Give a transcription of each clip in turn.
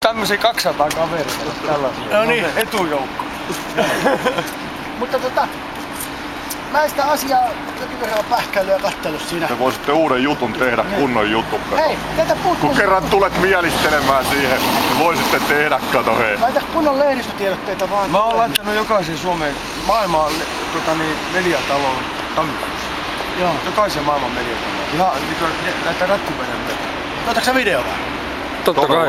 tämmösen 200 kaveria tällaisia. No niin. Etujoukko. Mutta mä en sitä asiaa jokin verran pähkäilyä ja kattellut siinä. Te voisitte uuden jutun tehdä, kunnon jutun. Hei, tätä puuttuu. Kun kerran tulet mielistelemään siihen, niin voisitte tehdä, kato hei. Laita kunnon lehdistötiedotteita vaan. Mä oon laittanut jokaisen Suomen maailman mediatalon tammikuussa. Joo. Jokaisen maailman mediatalon. Ihan näitä rättipäivänä. Otatko sä video vai? Totta kai.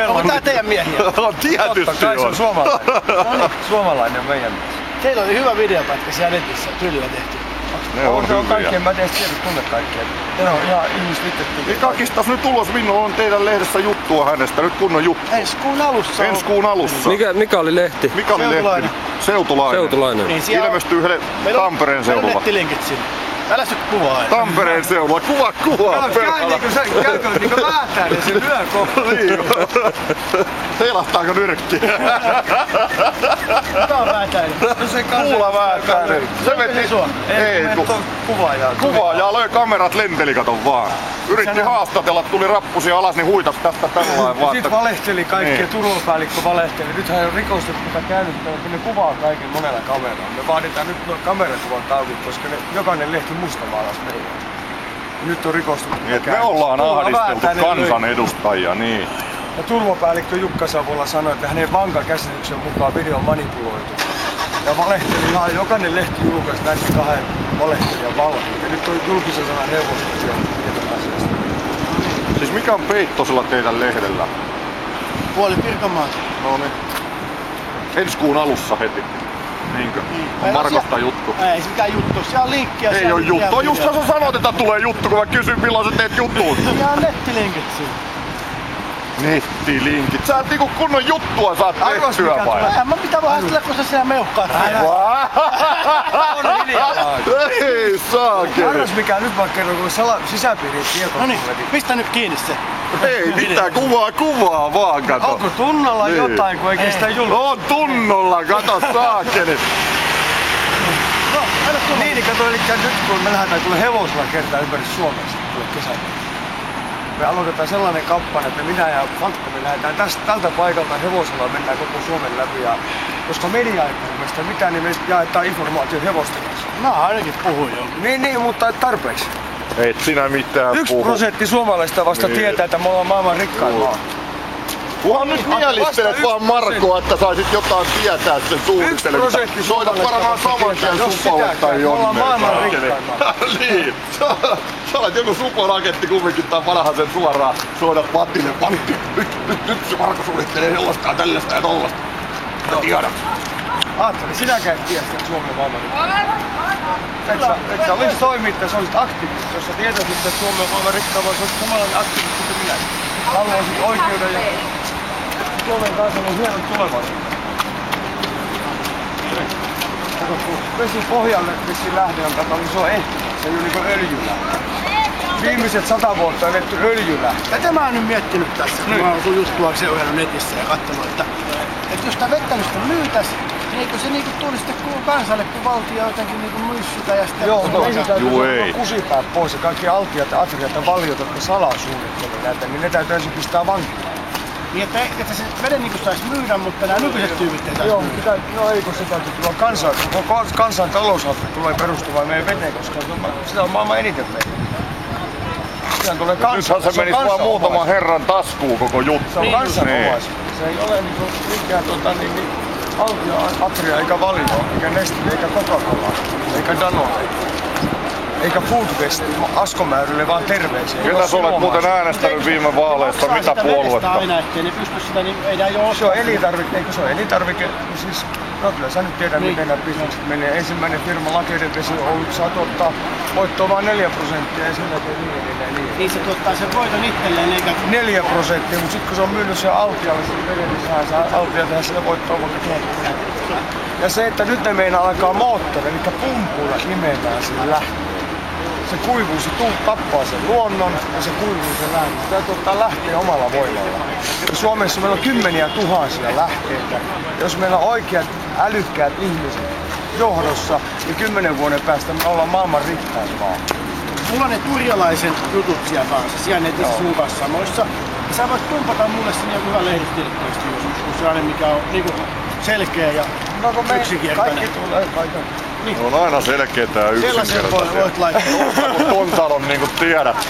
Onko tää teidän miehiä? On tietysti. Totta kai se on suomalainen. No niin. Suomalainen meidän mies. Teillä oli hyvä videopätkä siellä netissä, kyllä tehty. Ne on Se on hyviä. kaikkien, mä en edes tiedä tunne kaikkea. Ne on ihan ihmisvitetty. Niin kakistas nyt ulos, milloin on teidän lehdessä juttua hänestä, nyt kunnon juttu. Ensi kuun alussa. Ensi kuun alussa. Mikä oli lehti? Mikä oli Seutulainen. lehti? Seutulainen. Seutulainen. Niin, siellä Ilmestyy Tampereen meillä on seudulla. nettilinkit sinne. Älä se kuvaa. Tampereen seudulla. Kuvaa. Käykö niinku Väätäinen, se lyö kohta. Heilahtaako nyrkki? Kuka on Väätäinen? No se kanssa. Kuula Väätäinen. Se veti. Ei, kuvaajaa löi kamerat lenteli, kato vaan. Yritti haastatella, tuli rappusia alas, niin huitas tästä pellain vaan. Sitten valehteli kaikkea, Niin. turvapäällikkö valehteli. Nythän on rikostus, mitä käännyttää, kun ne kuvaa kaiken monella kameralla. Me vaaditaan nyt nuo kamerakuvan taukut, koska jokainen lehti mustamaalas meidän. Nyt on rikostus. Niin, että me ollaan ahdisteltu kansanedustajia, niin. Ja turvapäällikkö Jukka Savola sanoi, että hänen vankan käsityksen mukaan video on manipuloitu. Ja valehteli ihan jokainen lehti julkaisi näiden kahden valehtelijan valmiin. Ja nyt on julkisen sanan neuvostus ja tietopäisestä. Siis mikä on peittosella teidän lehdellä? Puoli Pirkanmaata. No niin. Ensi kuun alussa heti. Niinkö? On Markosta juttu. Ei se mikään juttu, siellä on linkkiä. Ei oo juttu. On just sä sanoit, että tulee juttu, kun mä kysyn milloin sä teet jutun. Siellä on nettilinkit siinä. Nettilinkit. Sä et niinku kunnon juttua saat tehtyä vai? En mä pitää vaan haastella, kun sä siellä meuhkaat. On hiljaa. Ei saakeli. Arvas mikä nyt vaan kerron, kun sisäpiirin tieto. No niin, pistä nyt kiinni se. Ei mitään, kuvaa vaan, kato. Onko tunnolla Niin. jotain, kun eikä sitä julkaista? On tunnolla, kato saakeli. No, älä tulla. Niin, kato, eli nyt kun me lähdetään kuule hevosella kertaa ympäri Suomea kuule kesällä. Me aloitetaan sellainen kampanja, että minä ja Fantomi lähdetään tältä paikalta hevosella mennään koko Suomen läpi. Ja koska media ei puhu meistä mitään, niin me jaetaan informaatio hevosten kanssa. Mä ainakin puhun jo. Niin, mutta et tarpeeksi. Et sinä mitään 1% suomalaista vasta Niin. tietää, että me ollaan maailman rikkain maa. Kunhan nyt mielistelet vaan Markoa, että saisit jotain tietää sen suunnittelemista. 1% Soita varmaan saman tien Supolle tai me ollaan Jonneen. maailman saakeli. rikkain maa. Niin. Sä olet joku Supon agentti kumminkin tai vanhan sen suoraan. Soidat Matille. Matti, nyt se Marko suunnittelee sellaista tällaista ja tollasta. Mä tiedän. Aattelin, sinäkään et tiedä, että Suomi on maailman rikkain. Et sä olis toimittaja, sä olisit aktivisti. Jos sä tietäisit, että Suomi on maailman rikkain, vaan sä olisit samanlainen aktivisti kuin minä. Haluaisit oikeuden ja Suomen kansalle hienon tulevaisuuden. Vesi pohjalle vissiin lähde on kato, niin se on ehti. Se on niinku öljylähde. Viimeiset 100 vuotta on eletty öljylähde. Tätä mä oon nyt miettinyt tässä, kun mä oon sun juttua seurannut netissä ja katsonut, että jos tää vettä nyt myytäis, niin eikö se niinku tuli sitten kansalle, kun valtio jotenkin niinku myissytä ja sitten... Joo, no, Juu, ei. kusipäät pois ja kaikki altiat ja atriat ja valiot, jotka salaa suunnittelevat näitä, niin ne täytyy ensin pistää vankilaan. Niin, että se veden niinku sais myydä, mutta nämä nykyiset tyypit ei sais Joo, myydä. no ei, kun se täytyy tulla koko kansan talousalue tulee perustumaan meidän veteen, koska sitä on maailman eniten meitä. Siinä tulee kansa. Nythän se menisi vaan muutaman herran taskuun koko juttu. Se on Niin. kansanomaisuus. Se ei ole niinku mikään Altio, Atria, eikä Valio, eikä Nestle, eikä Coca-Cola, eikä Danone, eikä Foodwest, Askomäärille vaan terveisiä. Ketä sä olet muuten äänestänyt viime vaaleissa? Maksaa Mitä sitä vedestä puoluetta? aina, ettei ne pysty sitä, niin ei nää jo Se on elintarvike, eikö se ole elintarvike? Siis, no kyllä sä nyt tiedät, Niin. miten nämä bisnekset menee. Ensimmäinen firma Lakeiden vesi Oy saa tuottaa voittoa vain 4% ja sen jälkeen niin. Niin se tuottaa sen voiton itselleen, eikä... 4%, mutta sitten kun se on myynyt sen Altialle sen veden, niin saa Altia tehdä sillä voittoa vaikka 10%. Ja se, että nyt ne meinaa alkaa moottori, eli pumpulla imemään sen lähteen. Se kuivuu, se tappaa sen luonnon ja se kuivuu sen lähteen. Se täytyy ottaa lähteen omalla voimalla. Ja Suomessa meillä on kymmeniä tuhansia lähteitä. Jos meillä on oikeat, älykkäät ihmiset johdossa, niin 10 vuoden päästä me ollaan maailman rikkain maa. Mulla on ne turjalaisen jutut siellä kanssa, siellä netissä sun kanssa samoissa. Sä voit tumpata mulle sinne joku hyvä lehdistilkkaista joskus, sellainen mikä on niinku selkeä ja No kun me yksinkertainen. kaikki tulee kaiken. Ne on aina selkeitä ja Sellaisen yksinkertaisia. voit laittaa. Mutta ton sanon niinku tiedät.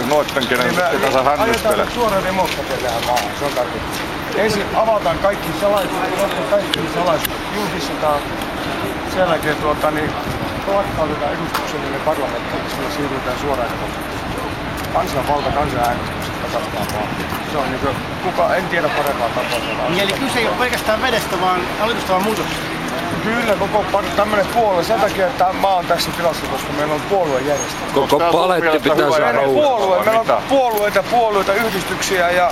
Noitten kenen ketä sä hännystelet. Ajetaan suora demokratia tähän maahan, se on tarkoitus. Ensin avataan kaikki salaisuudet, julkistetaan, sen jälkeen lakkautetaan edustuksellinen parlamentarismi ja siirrytään suoraan demokratiaan. Kansanvalta, kansanäänestykset kasattaa vaan. Se on niinku, en tiedä parempaa tapaa. Niin, eli kyse ei ole pelkästään vedestä, vaan hallitustavan muutoksesta. Kyllä koko tämmönen puolue, sen takia että mä oon tässä tilassa, koska meillä on puoluejärjestelmä. Koko paletti pitää saada uudestaan. Meillä on puolueita, yhdistyksiä ja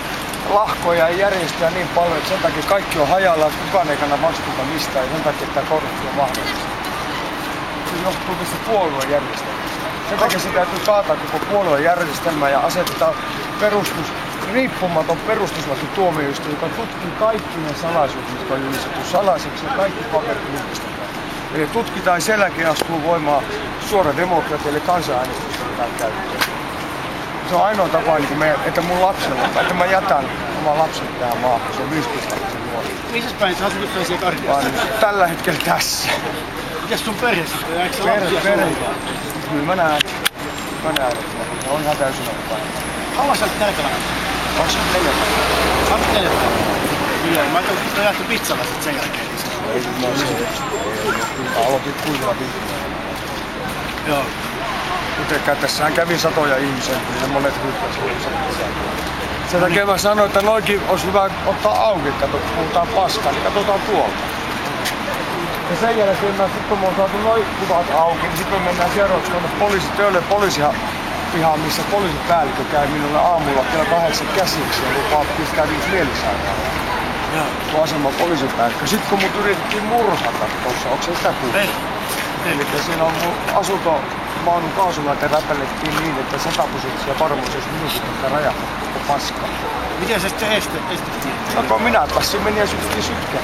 lahkoja ja järjestöjä niin paljon, että sen takia kaikki on hajallaan, että kukaan ei kanna vastuuta mistään ja sen takia tämä korruptio on mahdollista. Se johtuu tästä puoluejärjestelmästä. Sen takia se täytyy kaataa koko puoluejärjestelmä ja asettaa riippumaton perustuslaki tuomioistuin, joka tutkii kaikki ne salaisuudet, mitkä on julistettu salaiseksi ja kaikki paperit julkistetaan. Eli tutkitaan sen jälkeen astuu voimaan suora demokratia eli kansanäänestystä käyttöön. Se on ainoa tapa, että mun lapsella, että mä jätän oman lapsen tähän maahan, se on 15-vuotias nuori. Missä päin sä asut siellä Kardiassa? Tällä hetkellä tässä. Mitäs sun perhe sitten? Eikö sä lapsia Perhe. suuntaan? Kyllä mä näen, että on ihan täysin oppainen. Kauan sä olet Kärkälänä? 24 päivää. 24 päivää. Kyllä, mä ajattelin, että jaettu pizzalla sit sen jälkeen. Aloitin kuivilla pizzalla. Joo. Kuitenkaan tässähän kävi satoja ihmisiä, niin monet hylkäsivät. Sen takia mä sanoin, että noikin olisi hyvä ottaa auki, kun puhutaan paskaa, niin katsotaan tuolta. Ja sen jälkeen kun me on saatu noin kuvat auki, niin sitten me mennään seuraavaksi tuonne poliisipihaan, missä poliisipäällikkö käy minulle aamulla kello 8 käsiksi ja lupaa pistää 5 mielisairaalaan. Tuo aseman poliisipäällikkö. Sitten kun mut yritettiin murhata tuossa, onko se sitä kuullut? Eli siinä on mun asuntomaanun kaasulaite räpällettiin niin, että 100% varmuus olisi minuutin, että rajata koko paskaa. Miten sä sitten estettiin? No kun minä passin meni ja sytytin sytkään.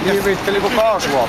Niin viitteli kun kaasua.